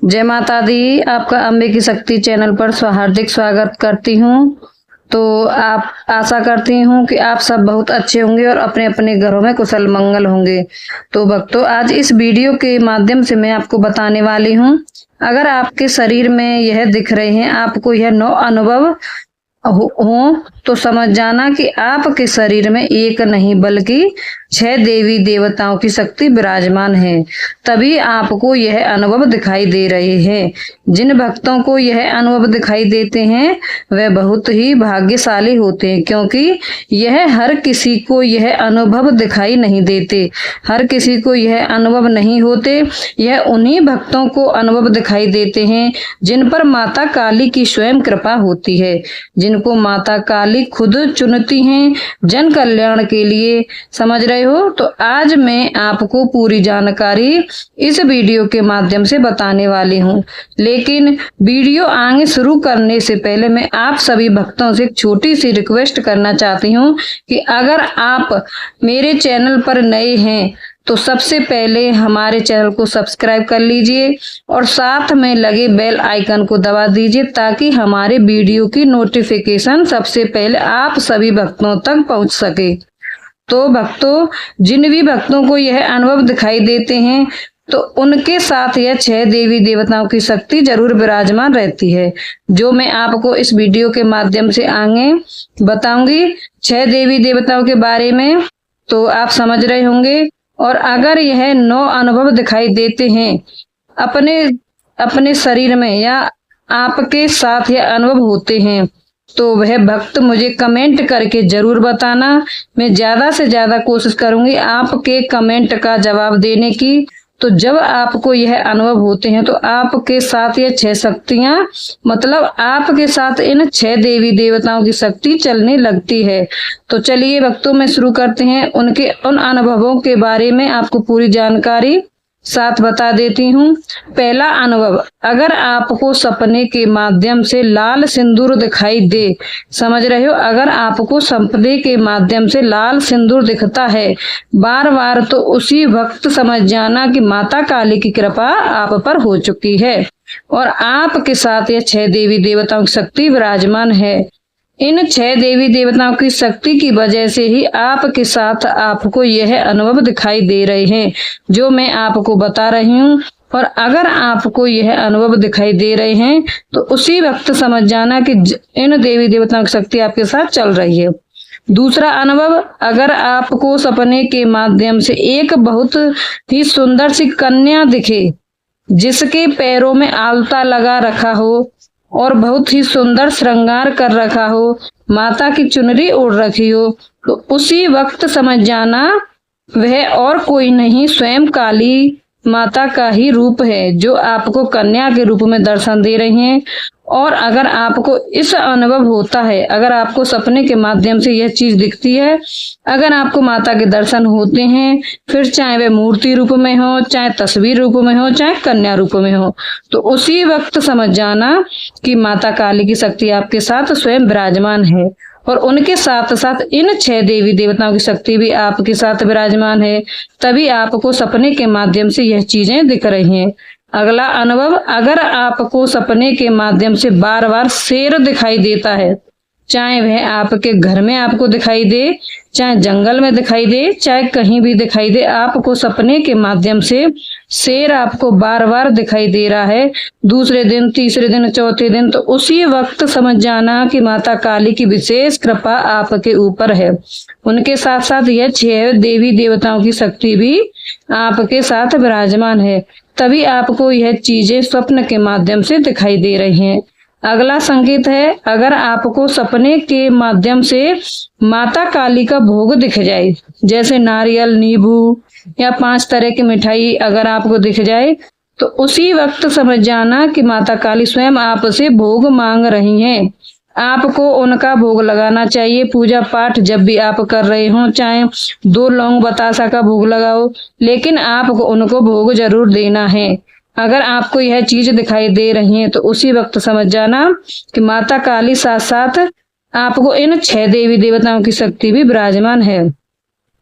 जय माता दी। आपका अम्बे की शक्ति चैनल पर हार्दिक स्वागत करती हूँ। तो आप आशा करती हूँ कि आप सब बहुत अच्छे होंगे और अपने अपने घरों में कुशल मंगल होंगे। तो भक्तों, आज इस वीडियो के माध्यम से मैं आपको बताने वाली हूँ, अगर आपके शरीर में यह दिख रहे हैं, आपको यह 9 अनुभव हो तो समझ जाना कि आपके शरीर में एक नहीं बल्कि 6 देवी देवताओं की शक्ति विराजमान है। तभी आपको यह अनुभव दिखाई दे रहे हैं। जिन भक्तों को यह अनुभव दिखाई देते हैं वह बहुत ही भाग्यशाली होते हैं, क्योंकि यह हर किसी को यह अनुभव दिखाई नहीं देते, हर किसी को यह अनुभव नहीं होते। यह उन्हीं भक्तों को अनुभव दिखाई देते हैं जिन पर माता काली की स्वयं कृपा होती है, जिनको माता काली खुद चुनती हैं जन कल्याण के लिए। समझ रहे हो? तो आज मैं आपको पूरी जानकारी इस वीडियो के माध्यम से बताने वाली हूँ। लेकिन वीडियो आगे शुरू करने से पहले मैं आप सभी भक्तों से एक छोटी सी रिक्वेस्ट करना चाहती हूँ कि अगर आप मेरे चैनल पर नए हैं तो सबसे पहले हमारे चैनल को सब्सक्राइब कर लीजिए और साथ में लगे बेल आइकन को दबा दीजिए, ताकि हमारे वीडियो की नोटिफिकेशन सबसे पहले आप सभी भक्तों तक पहुंच सके। तो भक्तों, जिन भी भक्तों को यह अनुभव दिखाई देते हैं तो उनके साथ यह 6 देवी देवताओं की शक्ति जरूर विराजमान रहती है, जो मैं आपको इस वीडियो के माध्यम से आगे बताऊंगी 6 देवी देवताओं के बारे में। तो आप समझ रहे होंगे। और अगर यह 9 अनुभव दिखाई देते हैं अपने शरीर में या आपके साथ यह अनुभव होते हैं तो वह भक्त मुझे कमेंट करके जरूर बताना। मैं ज्यादा से ज्यादा कोशिश करूंगी आपके कमेंट का जवाब देने की। तो जब आपको यह अनुभव होते हैं तो आपके साथ ये 6 शक्तियां, मतलब आपके साथ इन 6 देवी देवताओं की शक्ति चलने लगती है। तो चलिए भक्तों, में शुरू करते हैं। उन अनुभवों के बारे में आपको पूरी जानकारी साथ बता देती हूँ। पहला अनुभव, अगर आपको सपने के माध्यम से लाल सिंदूर दिखाई दे, समझ रहे हो, अगर आपको सपने के माध्यम से लाल सिंदूर दिखता है बार बार, तो उसी वक्त समझ जाना कि माता काली की कृपा आप पर हो चुकी है और आपके साथ यह 6 देवी देवताओं की शक्ति विराजमान है। इन 6 देवी देवताओं की शक्ति की वजह से ही आपके साथ आपको यह अनुभव दिखाई दे रहे हैं जो मैं आपको बता रही हूँ। और अगर आपको यह अनुभव दिखाई दे रहे हैं तो उसी वक्त समझ जाना कि इन देवी देवताओं की शक्ति आपके साथ चल रही है। दूसरा अनुभव, अगर आपको सपने के माध्यम से एक बहुत ही सुंदर सी कन्या दिखे जिसके पैरों में आलता लगा रखा हो और बहुत ही सुंदर श्रृंगार कर रखा हो, माता की चुनरी ओढ़ रखी हो, तो उसी वक्त समझ जाना वह और कोई नहीं, स्वयं काली माता का ही रूप है जो आपको कन्या के रूप में दर्शन दे रही हैं। और अगर आपको इस अनुभव होता है, अगर आपको सपने के माध्यम से यह चीज दिखती है, अगर आपको माता के दर्शन होते हैं, फिर चाहे वह मूर्ति रूप में हो, चाहे तस्वीर रूप में हो, चाहे कन्या रूप में हो, तो उसी वक्त समझ जाना कि माता काली की शक्ति आपके साथ स्वयं विराजमान है और उनके साथ साथ इन 6 देवी देवताओं की शक्ति भी आपके साथ विराजमान है। तभी आपको सपने के माध्यम से यह चीजें दिख रही हैं। अगला अनुभव, अगर आपको सपने के माध्यम से बार बार शेर दिखाई देता है, चाहे वह आपके घर में आपको दिखाई दे, चाहे जंगल में दिखाई दे, चाहे कहीं भी दिखाई दे, आपको सपने के माध्यम से शेर आपको बार बार दिखाई दे रहा है, दूसरे दिन, तीसरे दिन, चौथे दिन, तो उसी वक्त समझ जाना कि माता काली की विशेष कृपा आपके ऊपर है। उनके साथ साथ यह 6 देवी देवताओं की शक्ति भी आपके साथ विराजमान है। तभी आपको यह चीजें स्वप्न के माध्यम से दिखाई दे रही हैं। अगला संकेत है, अगर आपको सपने के माध्यम से माता काली का भोग दिख जाए, जैसे नारियल, नींबू या 5 तरह की मिठाई अगर आपको दिख जाए, तो उसी वक्त समझ जाना कि माता काली स्वयं आपसे भोग मांग रही हैं। आपको उनका भोग लगाना चाहिए। पूजा पाठ जब भी आप कर रहे हो, चाहे 2 लौंग बतासा का भोग लगाओ, लेकिन आपको उनको भोग जरूर देना है। अगर आपको यह चीज दिखाई दे रही है तो उसी वक्त समझ जाना कि माता काली साथ साथ आपको इन 6 देवी देवताओं की शक्ति भी विराजमान है,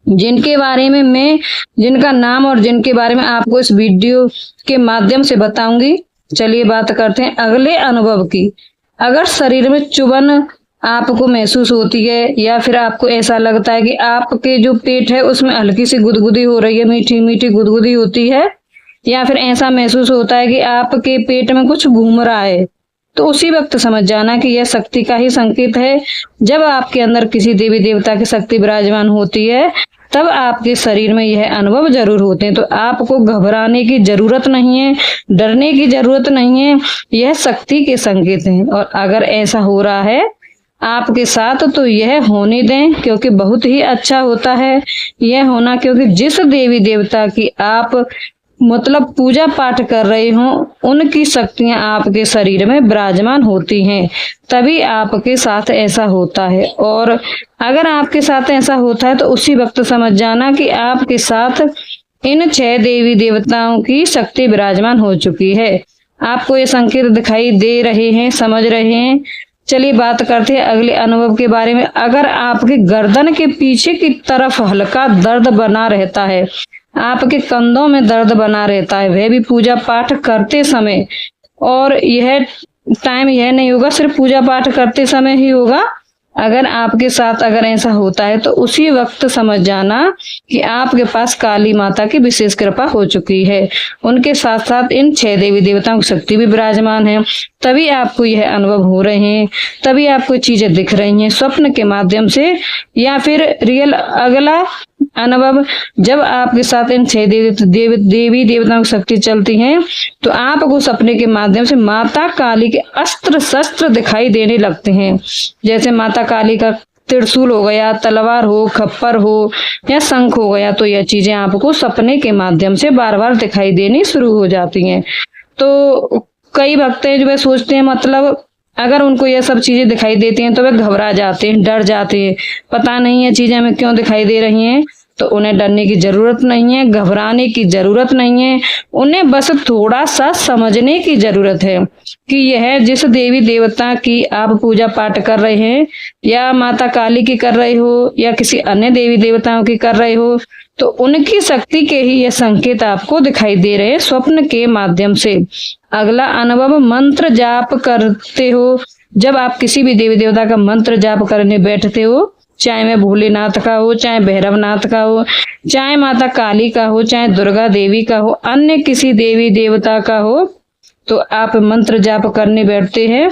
जिनके बारे में जिनका नाम और जिनके बारे में आपको इस वीडियो के माध्यम से बताऊंगी। चलिए बात करते हैं अगले अनुभव की। अगर शरीर में चुभन आपको महसूस होती है या फिर आपको ऐसा लगता है कि आपके जो पेट है उसमें हल्की सी गुदगुदी हो रही है, मीठी मीठी गुदगुदी होती है, या फिर ऐसा महसूस होता है कि आपके पेट में कुछ घूम रहा है, तो उसी वक्त समझ जाना कि यह शक्ति का ही संकेत है। जब आपके अंदर किसी देवी देवता की शक्ति विराजमान होती है तब आपके शरीर में यह अनुभव जरूर होते हैं। तो आपको घबराने की जरूरत नहीं है, डरने की जरूरत नहीं है, यह शक्ति के संकेत हैं। और अगर ऐसा हो रहा है आपके साथ तो यह होने दें, क्योंकि बहुत ही अच्छा होता है यह होना। क्योंकि जिस देवी देवता की आप मतलब पूजा पाठ कर रहे हो उनकी शक्तियां आपके शरीर में विराजमान होती हैं, तभी आपके साथ ऐसा होता है। और अगर आपके साथ ऐसा होता है तो उसी वक्त समझ जाना कि आपके साथ इन 6 देवी देवताओं की शक्ति विराजमान हो चुकी है। आपको ये संकेत दिखाई दे रहे हैं, समझ रहे हैं। चलिए बात करते हैं अगले अनुभव के बारे में। अगर आपके गर्दन के पीछे की तरफ हल्का दर्द बना रहता है, आपके कंधों में दर्द बना रहता है, वह भी पूजा पाठ करते समय, और यह टाइम यह नहीं होगा सिर्फ पूजा पाठ करते समय ही होगा। अगर आपके साथ अगर ऐसा होता है तो उसी वक्त समझ जाना कि आपके पास काली माता की विशेष कृपा हो चुकी है। उनके साथ साथ इन 6 देवी देवताओं की शक्ति भी विराजमान है, तभी आपको यह अनुभव हो रहे हैं, तभी आपको चीजें दिख रही हैं स्वप्न के माध्यम से या फिर रियल। अगला अनुभव, जब आपके साथ इन 6 देवी देवताओं की शक्ति चलती है तो आपको सपने के माध्यम से माता काली के अस्त्र शस्त्र दिखाई देने लगते हैं। जैसे माता काली का त्रिशूल हो गया, तलवार हो, खप्पर हो या शंख हो गया, तो यह चीजें आपको सपने के माध्यम से बार बार दिखाई देनी शुरू हो जाती हैं। तो कई भक्त हैं जो वे सोचते हैं, मतलब अगर उनको यह सब चीजें दिखाई देती हैं तो वे घबरा जाते हैं, डर जाते हैं, पता नहीं है चीजें हमें क्यों दिखाई दे रही हैं। तो उन्हें डरने की जरूरत नहीं है, घबराने की जरूरत नहीं है, उन्हें बस थोड़ा सा समझने की जरूरत है कि यह जिस देवी देवता की आप पूजा पाठ कर रहे हैं, या माता काली की कर रहे हो या किसी अन्य देवी देवताओं की कर रहे हो, तो उनकी शक्ति के ही ये संकेत आपको दिखाई दे रहे हैं स्वप्न के माध्यम से। अगला अनुभव, मंत्र जाप करते हो। जब आप किसी भी देवी देवता का मंत्र जाप करने बैठते हो, चाहे वह भोलेनाथ का हो, चाहे भैरवनाथ का हो, चाहे माता काली का हो, चाहे दुर्गा देवी का हो, अन्य किसी देवी देवता का हो, तो आप मंत्र जाप करने बैठते हैं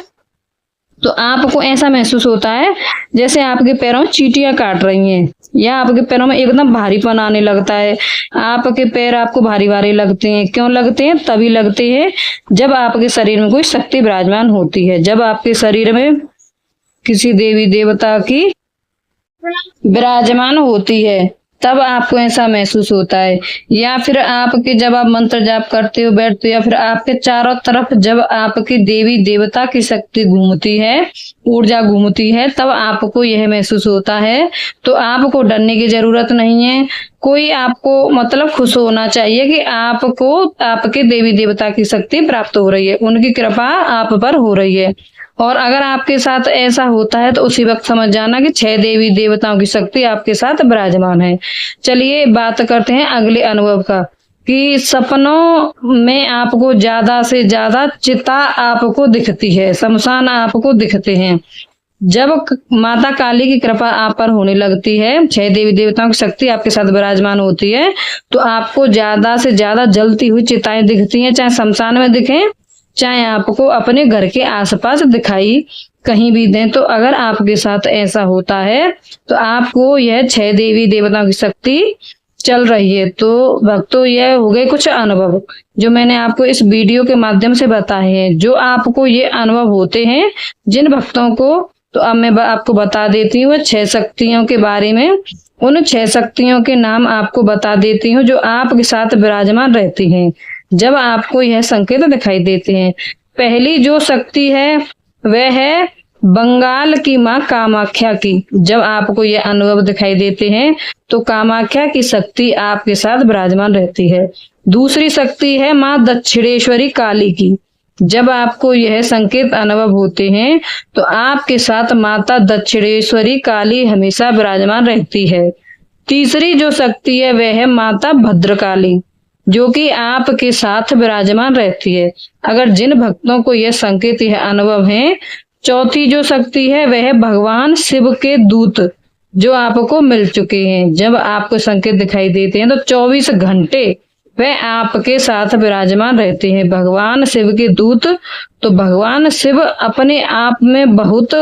तो आपको ऐसा महसूस होता है जैसे आपके पैरों में चींटियां काट रही हैं, या आपके पैरों में एकदम भारीपन आने लगता है। आपके पैर आपको भारी भारी लगते हैं। क्यों लगते हैं? तभी लगते हैं जब आपके शरीर में कोई शक्ति विराजमान होती है, जब आपके शरीर में किसी देवी देवता की विराजमान होती है तब आपको ऐसा महसूस होता है। या फिर आपके जब आप मंत्र जाप करते हो बैठते हो, या फिर आपके चारों तरफ जब आपकी देवी देवता की शक्ति घूमती है, ऊर्जा घूमती है, तब आपको यह महसूस होता है। तो आपको डरने की जरूरत नहीं है, कोई आपको मतलब खुश होना चाहिए कि आपको आपके देवी देवता की शक्ति प्राप्त हो रही है, उनकी कृपा आप पर हो रही है। और अगर आपके साथ ऐसा होता है तो उसी वक्त समझ जाना कि 6 देवी देवताओं की शक्ति आपके साथ विराजमान है। चलिए बात करते हैं अगले अनुभव का, कि सपनों में आपको ज्यादा से ज्यादा चिता आपको दिखती है, शमशान आपको दिखते हैं। जब माता काली की कृपा आप पर होने लगती है, 6 देवी देवताओं की शक्ति आपके साथ विराजमान होती है, तो आपको ज्यादा से ज्यादा जलती हुई चिताएं दिखती हैं, चाहे शमशान में दिखें, चाहे आपको अपने घर के आसपास दिखाई कहीं भी दें। तो अगर आपके साथ ऐसा होता है तो आपको यह 6 देवी देवताओं की शक्ति चल रही है। तो भक्तों, यह हो गए कुछ अनुभव जो मैंने आपको इस वीडियो के माध्यम से बताए हैं। जो आपको ये अनुभव होते हैं जिन भक्तों को, तो अब मैं आपको बता देती हूँ 6 शक्तियों के बारे में। उन 6 शक्तियों के नाम आपको बता देती हूँ जो आपके साथ विराजमान रहती हैं जब आपको यह संकेत दिखाई देते हैं। पहली जो शक्ति है वह है बंगाल की माँ कामाख्या की। जब आपको यह अनुभव दिखाई देते हैं तो कामाख्या की शक्ति आपके साथ विराजमान रहती है। दूसरी शक्ति है माँ दक्षिणेश्वरी काली की। जब आपको यह संकेत अनुभव होते हैं तो आपके साथ माता दक्षिणेश्वरी काली हमेशा विराजमान रहती है। तीसरी जो शक्ति है वह है माता भद्रकाली। जो कि आपके साथ विराजमान रहती है। अगर जिन भक्तों को यह संकेत, यह अनुभव है, चौथी जो शक्ति है वह है भगवान शिव के दूत जो आपको मिल चुके हैं। जब आपको संकेत दिखाई देते हैं तो 24 घंटे वह आपके साथ विराजमान रहते हैं। भगवान शिव के दूत, तो भगवान शिव अपने आप में बहुत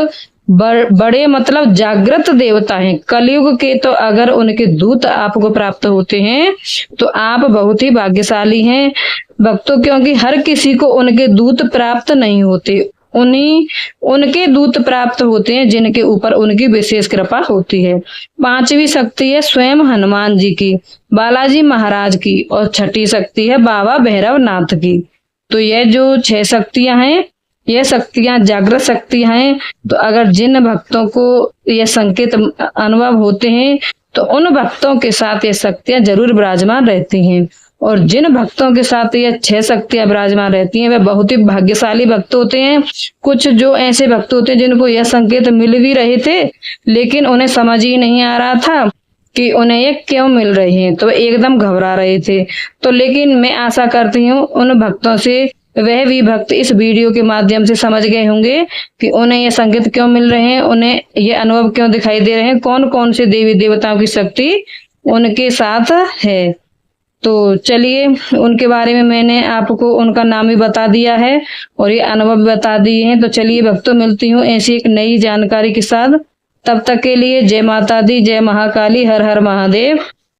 बड़े मतलब जागृत देवता हैं। कलयुग के तो अगर उनके दूत आपको प्राप्त होते हैं तो आप बहुत ही भाग्यशाली हैं भक्तों, क्योंकि हर किसी को उनके दूत प्राप्त नहीं होते। उनके दूत प्राप्त होते हैं जिनके ऊपर उनकी विशेष कृपा होती है। पांचवी शक्ति है स्वयं हनुमान जी की, बालाजी महाराज की, और छठी शक्ति है बाबा भैरवनाथ की। तो यह जो 6 शक्तियां हैं, यह शक्तियां जागृत शक्तियां हैं। तो अगर जिन भक्तों को यह संकेत अनुभव होते हैं तो उन भक्तों के साथ ये शक्तियां जरूर विराजमान रहती हैं। और जिन भक्तों के साथ ये 6 शक्तियां विराजमान रहती हैं वे बहुत ही भाग्यशाली भक्त होते हैं। कुछ जो ऐसे भक्त होते हैं जिनको यह संकेत मिल भी रहे थे लेकिन उन्हें समझ ही नहीं आ रहा था कि उन्हें ये क्यों मिल रहे हैं, तो एकदम घबरा रहे थे। तो लेकिन मैं आशा करती हूँ उन भक्तों से वह भी भक्त इस वीडियो के माध्यम से समझ गए होंगे कि उन्हें ये संकेत क्यों मिल रहे हैं, उन्हें ये अनुभव क्यों दिखाई दे रहे हैं, कौन कौन से देवी देवताओं की शक्ति उनके साथ है। तो चलिए उनके बारे में मैंने आपको उनका नाम भी बता दिया है और ये अनुभव भी बता दिए हैं। तो चलिए भक्तों, मिलती हूँ ऐसी एक नई जानकारी के साथ। तब तक के लिए जय माता दी, जय महाकाली, हर हर महादेव।